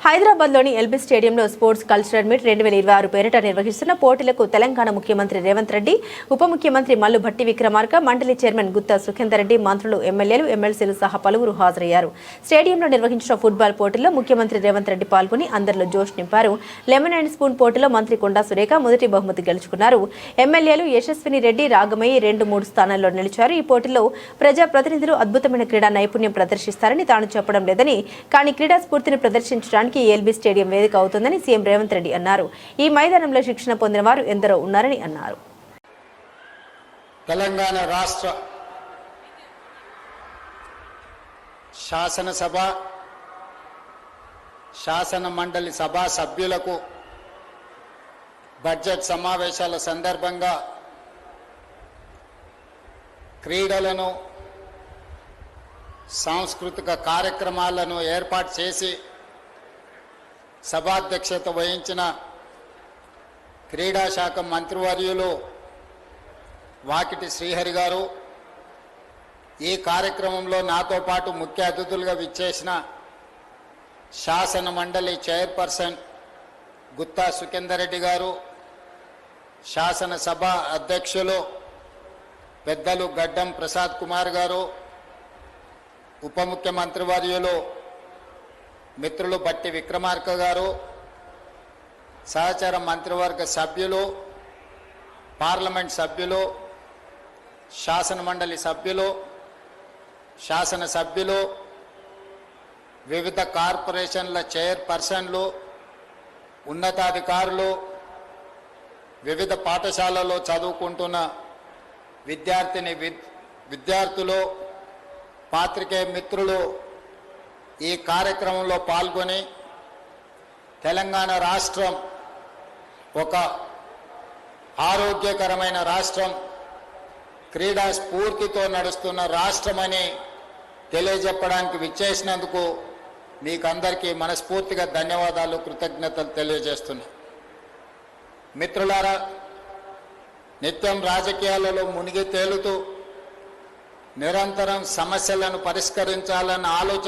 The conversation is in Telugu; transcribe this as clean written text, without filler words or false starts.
హైదరాబాద్లోని ఎల్బీ స్టేడియంలో స్పోర్ట్స్ కల్చరల్ మీట్ 2026 పేరిట నిర్వహిస్తున్న పోటీలకు తెలంగాణ ముఖ్యమంత్రి రేవంత్ రెడ్డి, ఉప ముఖ్యమంత్రి మల్లు భట్టి విక్రమార్క, మండలి చైర్మన్ గుత్తా సుఖేందర్ రెడ్డి, మంత్రులు, ఎమ్మెల్యేలు, ఎమ్మెల్సీలు సహా పలువురు హాజరయ్యారు. స్టేడియంలో నిర్వహించిన ఫుట్బాల్ పోటీల్లో ముఖ్యమంత్రి రేవంత్ రెడ్డి పాల్గొని అందరిలో జోష్ నింపారు. లెమన్ అండ్ స్పూన్ పోటీలో మంత్రి కొండా సురేఖ మొదటి బహుమతి గెలుచుకున్నారు. ఎమ్మెల్యేలు యశస్విని రెడ్డి, రాగమయ్యి 2-3 స్థానాల్లో నిలిచారు. ఈ పోటీలో ప్రజాప్రతినిధులు అద్భుతమైన క్రీడా నైపుణ్యం ప్రదర్శిస్తారని తాను చెప్పడం లేదని, కానీ క్రీడా స్ఫూర్తిని ప్రదర్శించడానికి ఎల్బీ స్టేడియం వేదిక అవుతుందని సీఎం రేవంత్ రెడ్డి అన్నారు. ఈ మైదానంలో శిక్షణ పొందిన వారు ఎందరో ఉన్నారని అన్నారు. తెలంగాణ రాష్ట్ర శాసనసభ, శాసన మండలి సభా సభ్యులకు బడ్జెట్ సమావేశాల సందర్భంగా క్రీడలను, సాంస్కృతిక కార్యక్రమాలను ఏర్పాటు చేసి సభాధ్యక్షత వహించిన క్రీడా శాఖ మంత్రివర్యులు వాకిటి శ్రీహరి గారు, ఈ కార్యక్రమంలో నాతో పాటు ముఖ్య అతిథులుగా విచ్చేసిన శాసన మండలి చైర్పర్సన్ గుత్తా సుఖేందర్ రెడ్డి గారు, శాసనసభ అధ్యక్షులు పెద్దలు గడ్డం ప్రసాద్ కుమార్ గారు, ఉప ముఖ్యమంత్రి వర్యులు మిత్రులు భట్టి విక్రమార్క గారు, సహచర మంత్రివర్గ సభ్యులు, పార్లమెంట్ సభ్యులు, శాసన మండలి సభ్యులు, శాసన సభ్యులు, వివిధ కార్పొరేషన్ల చైర్పర్సన్లు, ఉన్నతాధికారులు, వివిధ పాఠశాలలో చదువుకుంటున్న విద్యార్థులు, పాత్రికేయ మిత్రులు ఈ కార్యక్రమంలో పాల్గొని తెలంగాణ రాష్ట్రం ఒక ఆరోగ్యకరమైన రాష్ట్రం, క్రీడా స్ఫూర్తితో నడుస్తున్న రాష్ట్రమని తెలియజెప్పడానికి విచ్చేసినందుకు మీకు అందరికీ మనస్ఫూర్తిగా ధన్యవాదాలు, కృతజ్ఞతలు తెలియజేస్తున్నా. మిత్రులారా, నిత్యం రాజకీయాలలో మునిగి తేలుతూ నిరంతరం సమస్యలను పరిష్కరించాలన్న ఆలోచన